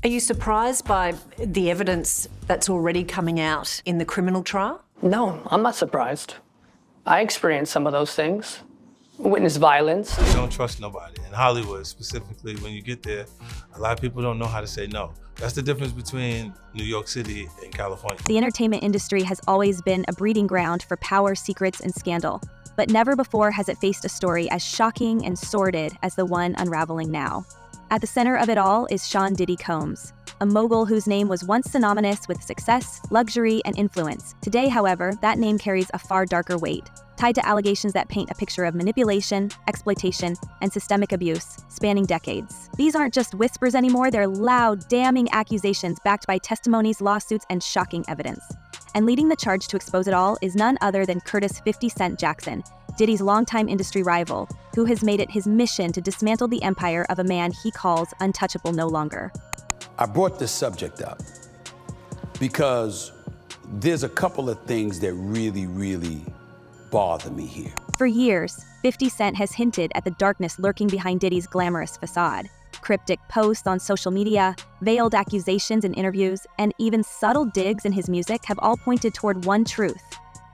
Are you surprised by the evidence that's already coming out in the criminal trial? No, I'm not surprised. I experienced some of those things. Witnessed violence. You don't trust nobody. In Hollywood, specifically, when you get there, a lot of people don't know how to say no. That's the difference between New York City and California. The entertainment industry has always been a breeding ground for power, secrets, and scandal. But never before has it faced a story as shocking and sordid as the one unraveling now. At the center of it all is Sean Diddy Combs, a mogul whose name was once synonymous with success, luxury, and influence. Today, however, that name carries a far darker weight, tied to allegations that paint a picture of manipulation, exploitation, and systemic abuse spanning decades. These aren't just whispers anymore, they're loud, damning accusations backed by testimonies, lawsuits, and shocking evidence. And leading the charge to expose it all is none other than Curtis 50 Cent Jackson, Diddy's longtime industry rival, who has made it his mission to dismantle the empire of a man he calls untouchable no longer. I brought this subject up because there's a couple of things that really bother me here. For years, 50 Cent has hinted at the darkness lurking behind Diddy's glamorous facade. Cryptic posts on social media, veiled accusations in interviews, and even subtle digs in his music have all pointed toward one truth.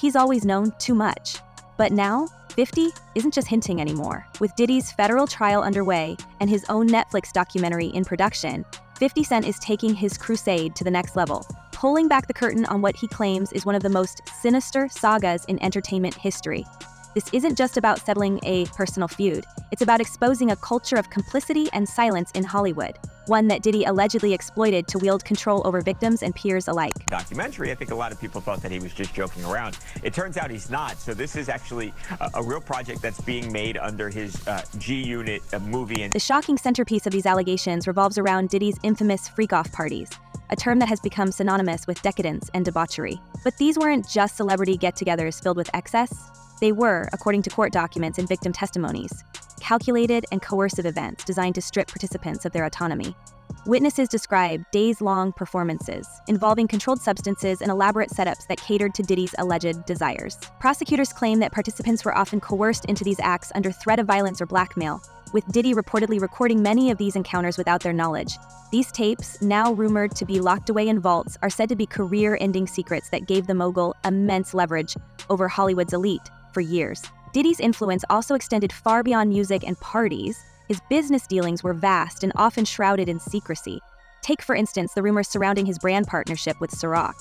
He's always known too much. But now, 50 isn't just hinting anymore. With Diddy's federal trial underway and his own Netflix documentary in production, 50 Cent is taking his crusade to the next level, pulling back the curtain on what he claims is one of the most sinister sagas in entertainment history. This isn't just about settling a personal feud. It's about exposing a culture of complicity and silence in Hollywood, one that Diddy allegedly exploited to wield control over victims and peers alike. Documentary, I think a lot of people thought that he was just joking around. It turns out he's not, so this is actually a real project that's being made under his G-Unit movie. The shocking centerpiece of these allegations revolves around Diddy's infamous freak-off parties, a term that has become synonymous with decadence and debauchery. But these weren't just celebrity get-togethers filled with excess. They were, according to court documents and victim testimonies, calculated and coercive events designed to strip participants of their autonomy. Witnesses describe days-long performances involving controlled substances and elaborate setups that catered to Diddy's alleged desires. Prosecutors claim that participants were often coerced into these acts under threat of violence or blackmail, with Diddy reportedly recording many of these encounters without their knowledge. These tapes, now rumored to be locked away in vaults, are said to be career-ending secrets that gave the mogul immense leverage over Hollywood's elite for years. Diddy's influence also extended far beyond music and parties. His business dealings were vast and often shrouded in secrecy. Take, for instance, the rumors surrounding his brand partnership with Ciroc.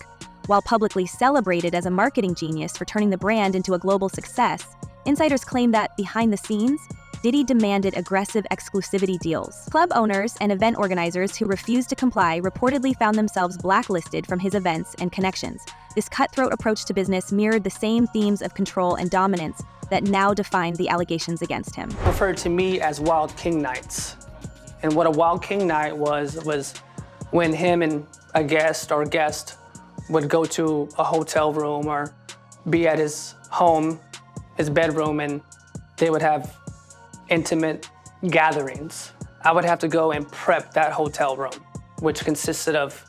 While publicly celebrated as a marketing genius for turning the brand into a global success, insiders claim that, behind the scenes, Diddy demanded aggressive exclusivity deals. Club owners and event organizers who refused to comply reportedly found themselves blacklisted from his events and connections. This cutthroat approach to business mirrored the same themes of control and dominance that now define the allegations against him. Referred to me as Wild King Nights. And what a Wild King Night was when him and a guest would go to a hotel room or be at his home, his bedroom, and they would have intimate gatherings. I would have to go and prep that hotel room, which consisted of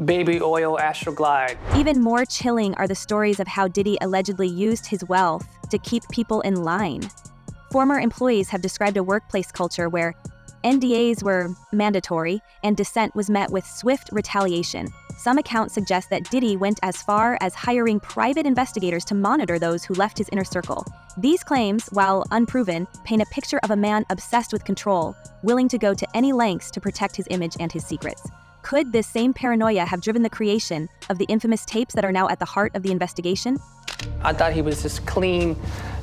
baby oil Astroglide. Even more chilling are the stories of how Diddy allegedly used his wealth to keep people in line. Former employees have described a workplace culture where NDAs were mandatory and dissent was met with swift retaliation. Some accounts suggest that Diddy went as far as hiring private investigators to monitor those who left his inner circle. These claims, while unproven, paint a picture of a man obsessed with control, willing to go to any lengths to protect his image and his secrets. Could this same paranoia have driven the creation of the infamous tapes that are now at the heart of the investigation? I thought he was this clean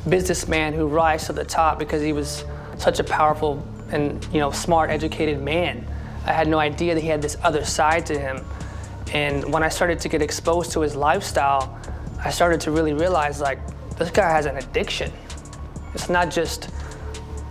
businessman who rise to the top because he was such a powerful and smart, educated man. I had no idea that he had this other side to him. And when I started to get exposed to his lifestyle, I started to really realize, like, this guy has an addiction. It's not just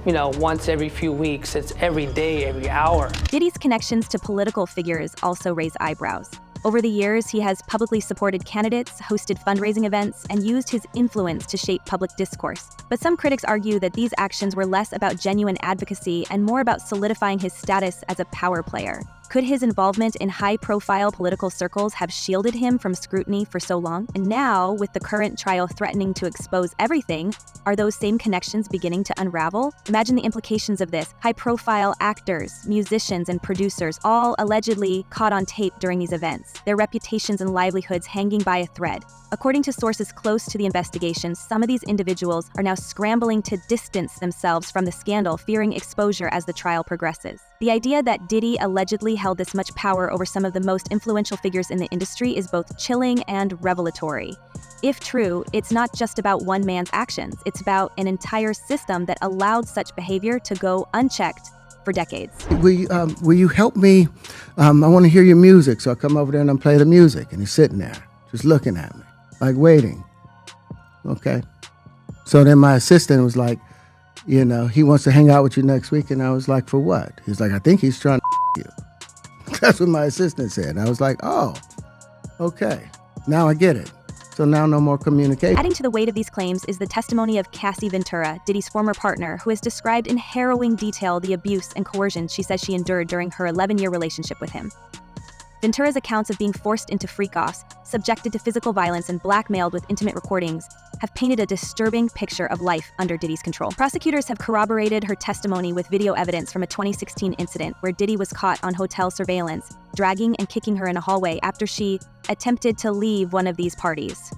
once every few weeks, it's every day, every hour. Diddy's connections to political figures also raise eyebrows. Over the years, he has publicly supported candidates, hosted fundraising events, and used his influence to shape public discourse. But some critics argue that these actions were less about genuine advocacy and more about solidifying his status as a power player. Could his involvement in high-profile political circles have shielded him from scrutiny for so long? And now, with the current trial threatening to expose everything, are those same connections beginning to unravel? Imagine the implications of this. High-profile actors, musicians, and producers all allegedly caught on tape during these events, their reputations and livelihoods hanging by a thread. According to sources close to the investigation, some of these individuals are now scrambling to distance themselves from the scandal, fearing exposure as the trial progresses. The idea that Diddy allegedly held this much power over some of the most influential figures in the industry is both chilling and revelatory. If true, it's not just about one man's actions, it's about an entire system that allowed such behavior to go unchecked for decades. Will you help me? I want to hear your music, so I come over there and I play the music, and he's sitting there, just looking at me, like waiting. Okay. So then my assistant was like, you know, he wants to hang out with you next week, and I was like, for what? He's like, I think he's trying to you. That's what my assistant said. And I was like, oh, okay. Now I get it. So now no more communication. Adding to the weight of these claims is the testimony of Cassie Ventura, Diddy's former partner, who has described in harrowing detail the abuse and coercion she says she endured during her 11-year relationship with him. Ventura's accounts of being forced into freak-offs, subjected to physical violence, and blackmailed with intimate recordings have painted a disturbing picture of life under Diddy's control. Prosecutors have corroborated her testimony with video evidence from a 2016 incident where Diddy was caught on hotel surveillance, dragging and kicking her in a hallway after she attempted to leave one of these parties.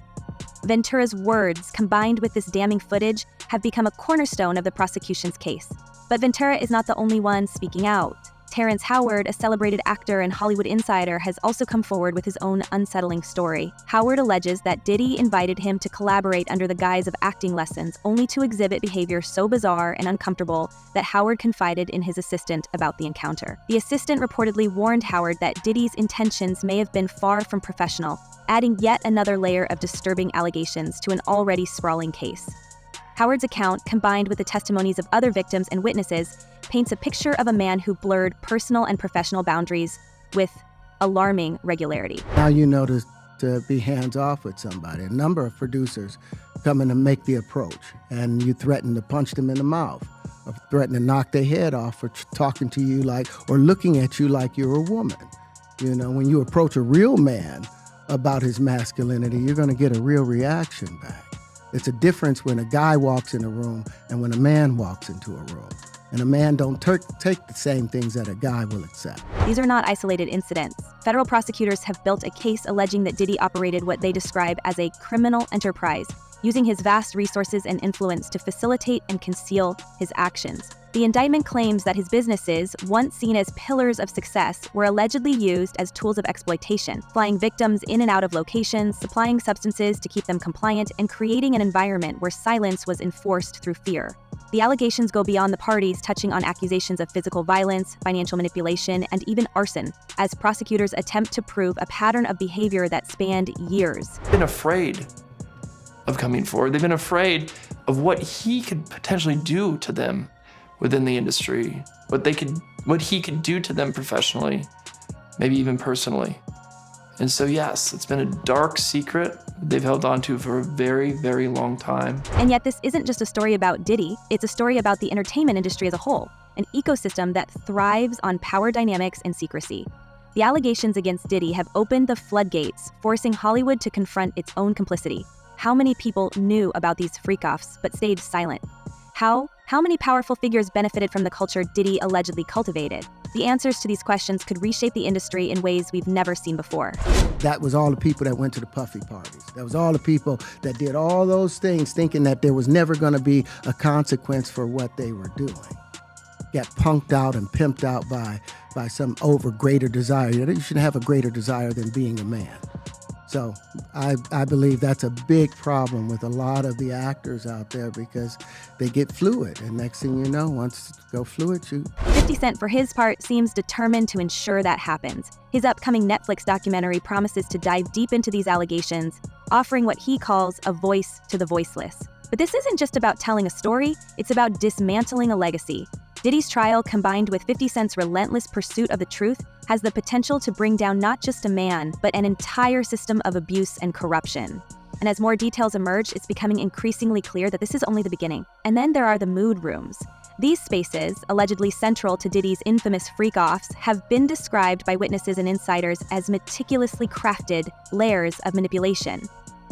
Ventura's words, combined with this damning footage, have become a cornerstone of the prosecution's case. But Ventura is not the only one speaking out. Terrence Howard, a celebrated actor and Hollywood insider, has also come forward with his own unsettling story. Howard alleges that Diddy invited him to collaborate under the guise of acting lessons, only to exhibit behavior so bizarre and uncomfortable that Howard confided in his assistant about the encounter. The assistant reportedly warned Howard that Diddy's intentions may have been far from professional, adding yet another layer of disturbing allegations to an already sprawling case. Howard's account, combined with the testimonies of other victims and witnesses, paints a picture of a man who blurred personal and professional boundaries with alarming regularity. Now you know to be hands-off with somebody. A number of producers come in to make the approach, and you threaten to punch them in the mouth, or threaten to knock their head off for talking to you like, or looking at you like you're a woman. You know, when you approach a real man about his masculinity, you're gonna get a real reaction back. It's a difference when a guy walks in a room and when a man walks into a room. And a man don't take the same things that a guy will accept. These are not isolated incidents. Federal prosecutors have built a case alleging that Diddy operated what they describe as a criminal enterprise, using his vast resources and influence to facilitate and conceal his actions. The indictment claims that his businesses, once seen as pillars of success, were allegedly used as tools of exploitation, flying victims in and out of locations, supplying substances to keep them compliant, and creating an environment where silence was enforced through fear. The allegations go beyond the parties, touching on accusations of physical violence, financial manipulation, and even arson, as prosecutors attempt to prove a pattern of behavior that spanned years. They've been afraid of coming forward. They've been afraid of what he could potentially do to them within the industry, what he could do to them professionally, maybe even personally. And so yes, it's been a dark secret they've held on to for a very, very long time. And yet this isn't just a story about Diddy, it's a story about the entertainment industry as a whole, an ecosystem that thrives on power dynamics and secrecy. The allegations against Diddy have opened the floodgates, forcing Hollywood to confront its own complicity. How many people knew about these freak-offs but stayed silent? How many powerful figures benefited from the culture Diddy allegedly cultivated? The answers to these questions could reshape the industry in ways we've never seen before. That was all the people that went to the puffy parties. That was all the people that did all those things thinking that there was never going to be a consequence for what they were doing. Got punked out and pimped out by some greater desire. You shouldn't have a greater desire than being a man. So I believe that's a big problem with a lot of the actors out there because they get fluid. And next thing you know, once go fluid, shoot. 50 Cent, for his part, seems determined to ensure that happens. His upcoming Netflix documentary promises to dive deep into these allegations, offering what he calls a voice to the voiceless. But this isn't just about telling a story, it's about dismantling a legacy. Diddy's trial, combined with 50 Cent's relentless pursuit of the truth, has the potential to bring down not just a man, but an entire system of abuse and corruption. And as more details emerge, it's becoming increasingly clear that this is only the beginning. And then there are the mood rooms. These spaces, allegedly central to Diddy's infamous freak-offs, have been described by witnesses and insiders as meticulously crafted layers of manipulation.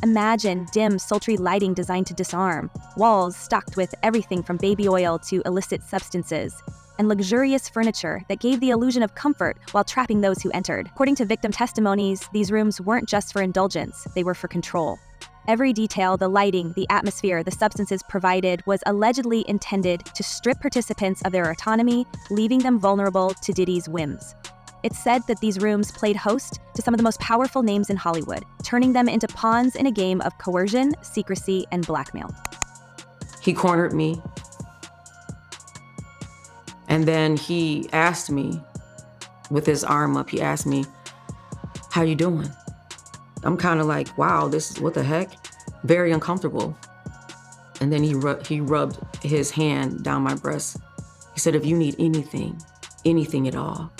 Imagine dim, sultry lighting designed to disarm, walls stocked with everything from baby oil to illicit substances, and luxurious furniture that gave the illusion of comfort while trapping those who entered. According to victim testimonies, these rooms weren't just for indulgence, they were for control. Every detail, the lighting, the atmosphere, the substances provided, was allegedly intended to strip participants of their autonomy, leaving them vulnerable to Diddy's whims. It's said that these rooms played host to some of the most powerful names in Hollywood, turning them into pawns in a game of coercion, secrecy, and blackmail. He cornered me, and then he asked me, with his arm up, he asked me, "How you doing?" I'm kind of like, wow, what the heck? Very uncomfortable. And then he rubbed his hand down my breast. He said, "If you need anything at all,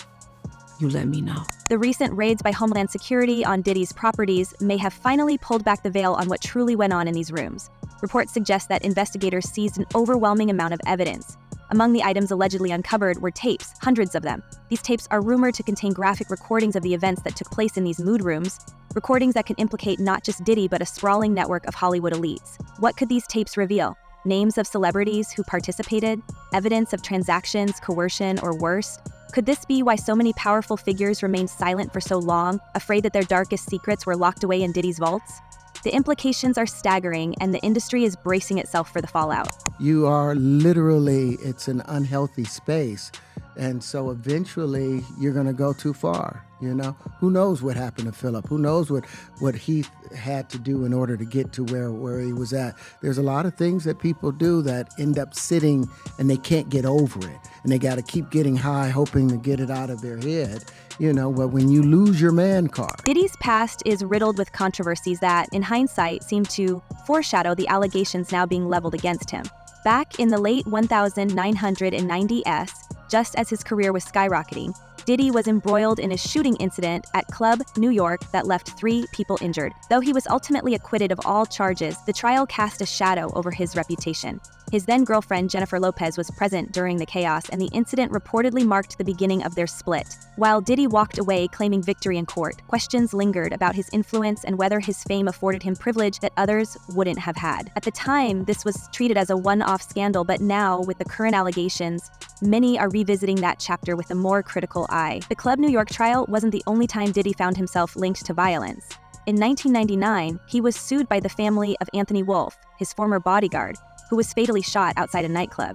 you let me know." The recent raids by Homeland Security on Diddy's properties may have finally pulled back the veil on what truly went on in these rooms. Reports suggest that investigators seized an overwhelming amount of evidence. Among the items allegedly uncovered were tapes, hundreds of them. These tapes are rumored to contain graphic recordings of the events that took place in these mood rooms, recordings that can implicate not just Diddy but a sprawling network of Hollywood elites. What could these tapes reveal? Names of celebrities who participated? Evidence of transactions, coercion, or worse? Could this be why so many powerful figures remained silent for so long, afraid that their darkest secrets were locked away in Diddy's vaults? The implications are staggering, and the industry is bracing itself for the fallout. You are literally, it's an unhealthy space. And so eventually you're going to go too far, you know? Who knows what happened to Philip? Who knows what he had to do in order to get to where he was at? There's a lot of things that people do that end up sitting and they can't get over it. And they got to keep getting high, hoping to get it out of their head. You know, but when you lose your man card. Diddy's past is riddled with controversies that, in hindsight, seem to foreshadow the allegations now being leveled against him. Back in the late 1990s, just as his career was skyrocketing, Diddy was embroiled in a shooting incident at Club New York that left 3 people injured. Though he was ultimately acquitted of all charges, the trial cast a shadow over his reputation. His then-girlfriend, Jennifer Lopez, was present during the chaos, and the incident reportedly marked the beginning of their split. While Diddy walked away claiming victory in court, questions lingered about his influence and whether his fame afforded him privilege that others wouldn't have had. At the time, this was treated as a one-off scandal, but now, with the current allegations, many are revisiting that chapter with a more critical eye. The Club New York trial wasn't the only time Diddy found himself linked to violence. In 1999, he was sued by the family of Anthony Wolf, his former bodyguard, who was fatally shot outside a nightclub.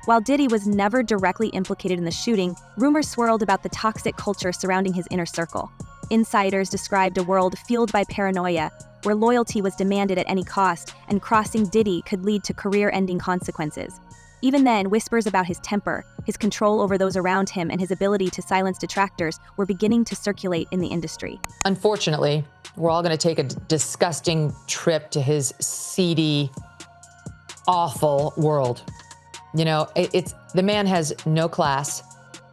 While Diddy was never directly implicated in the shooting, rumors swirled about the toxic culture surrounding his inner circle. Insiders described a world fueled by paranoia, where loyalty was demanded at any cost, and crossing Diddy could lead to career-ending consequences. Even then, whispers about his temper, his control over those around him, and his ability to silence detractors were beginning to circulate in the industry. Unfortunately, we're all going to take a disgusting trip to his seedy, awful world. You know, the man has no class.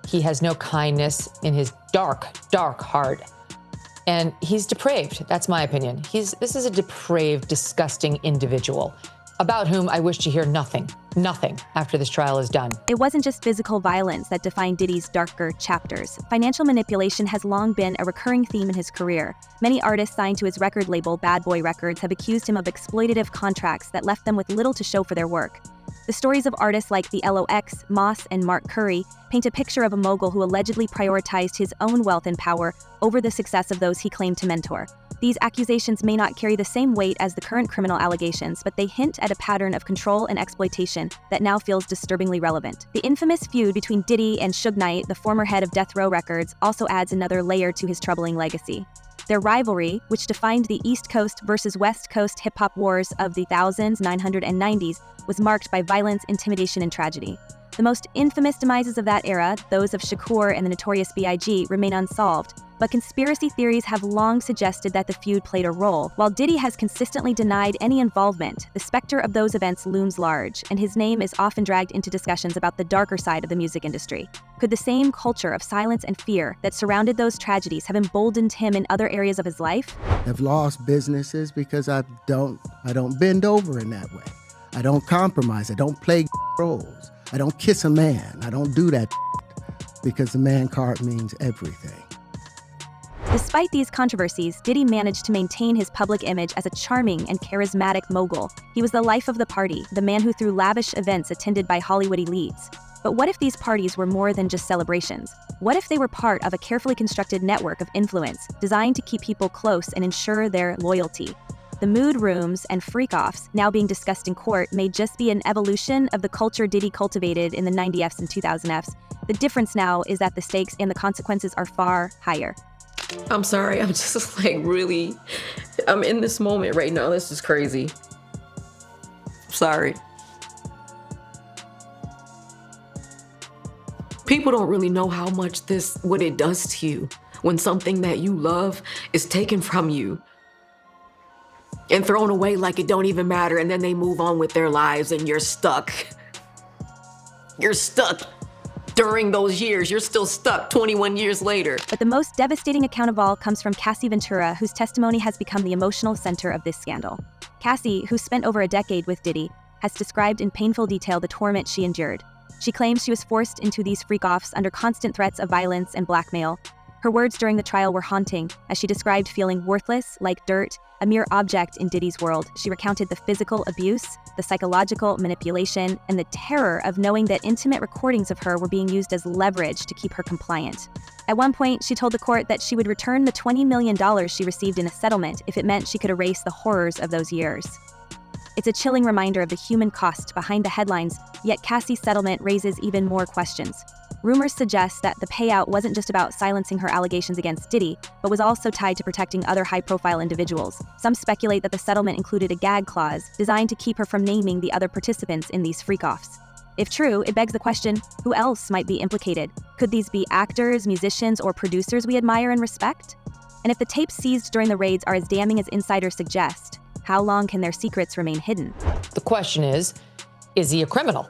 He has no kindness in his dark, dark heart. And he's depraved. That's my opinion. This is a depraved, disgusting individual about whom I wish to hear nothing after this trial is done. It wasn't just physical violence that defined Diddy's darker chapters. Financial manipulation has long been a recurring theme in his career. Many artists signed to his record label, Bad Boy Records, have accused him of exploitative contracts that left them with little to show for their work. The stories of artists like the LOX, Moss, and Mark Curry paint a picture of a mogul who allegedly prioritized his own wealth and power over the success of those he claimed to mentor. These accusations may not carry the same weight as the current criminal allegations, but they hint at a pattern of control and exploitation that now feels disturbingly relevant. The infamous feud between Diddy and Suge Knight, the former head of Death Row Records, also adds another layer to his troubling legacy. Their rivalry, which defined the East Coast versus West Coast hip-hop wars of the 1990s, was marked by violence, intimidation, and tragedy. The most infamous demises of that era, those of Shakur and the notorious B.I.G., remain unsolved, but conspiracy theories have long suggested that the feud played a role. While Diddy has consistently denied any involvement, the specter of those events looms large, and his name is often dragged into discussions about the darker side of the music industry. Could the same culture of silence and fear that surrounded those tragedies have emboldened him in other areas of his life? I've lost businesses because I don't bend over in that way. I don't compromise. I don't play roles. I don't kiss a man. I don't do that because the man card means everything. Despite these controversies, Diddy managed to maintain his public image as a charming and charismatic mogul. He was the life of the party, the man who threw lavish events attended by Hollywood elites. But what if these parties were more than just celebrations? What if they were part of a carefully constructed network of influence designed to keep people close and ensure their loyalty? The mood rooms and freak-offs now being discussed in court may just be an evolution of the culture Diddy cultivated in the 90s and 2000s. The difference now is that the stakes and the consequences are far higher. I'm sorry, I'm just like really, I'm in this moment right now. This is crazy. Sorry. People don't really know how much what it does to you when something that you love is taken from you and thrown away like it don't even matter, and then they move on with their lives and you're stuck. You're stuck. During those years, you're still stuck 21 years later. But the most devastating account of all comes from Cassie Ventura, whose testimony has become the emotional center of this scandal. Cassie, who spent over a decade with Diddy, has described in painful detail the torment she endured. She claims she was forced into these freak-offs under constant threats of violence and blackmail. Her words during the trial were haunting, as she described feeling worthless, like dirt, a mere object in Diddy's world. She recounted the physical abuse, the psychological manipulation, and the terror of knowing that intimate recordings of her were being used as leverage to keep her compliant. At one point, she told the court that she would return the $20 million she received in a settlement if it meant she could erase the horrors of those years. It's a chilling reminder of the human cost behind the headlines, yet Cassie's settlement raises even more questions. Rumors suggest that the payout wasn't just about silencing her allegations against Diddy, but was also tied to protecting other high-profile individuals. Some speculate that the settlement included a gag clause designed to keep her from naming the other participants in these freak-offs. If true, it begs the question, who else might be implicated? Could these be actors, musicians, or producers we admire and respect? And if the tapes seized during the raids are as damning as insiders suggest, how long can their secrets remain hidden? The question is he a criminal?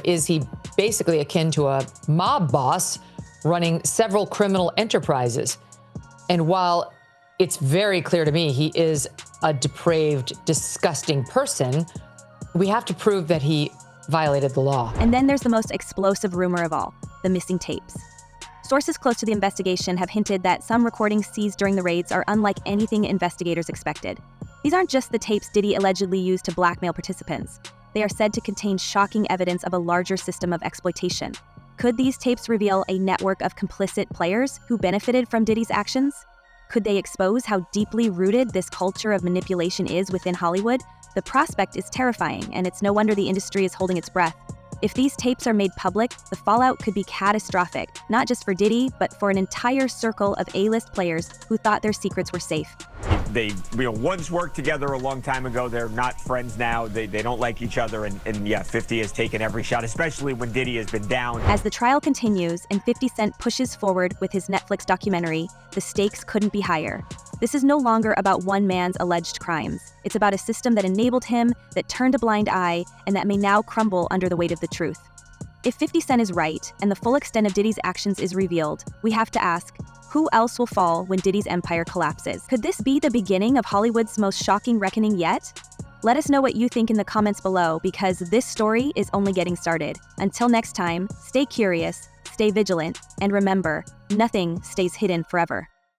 Is he basically akin to a mob boss running several criminal enterprises? And while it's very clear to me he is a depraved, disgusting person, we have to prove that he violated the law. And then there's the most explosive rumor of all, the missing tapes. Sources close to the investigation have hinted that some recordings seized during the raids are unlike anything investigators expected. These aren't just the tapes Diddy allegedly used to blackmail participants. They are said to contain shocking evidence of a larger system of exploitation. Could these tapes reveal a network of complicit players who benefited from Diddy's actions? Could they expose how deeply rooted this culture of manipulation is within Hollywood? The prospect is terrifying, and it's no wonder the industry is holding its breath. If these tapes are made public, the fallout could be catastrophic, not just for Diddy, but for an entire circle of A-list players who thought their secrets were safe. They once worked together a long time ago. They're not friends now. They don't like each other. And yeah, 50 has taken every shot, especially when Diddy has been down. As the trial continues and 50 Cent pushes forward with his Netflix documentary, the stakes couldn't be higher. This is no longer about one man's alleged crimes. It's about a system that enabled him, that turned a blind eye, and that may now crumble under the weight of the truth. If 50 Cent is right, and the full extent of Diddy's actions is revealed, we have to ask, who else will fall when Diddy's empire collapses? Could this be the beginning of Hollywood's most shocking reckoning yet? Let us know what you think in the comments below, because this story is only getting started. Until next time, stay curious, stay vigilant, and remember, nothing stays hidden forever.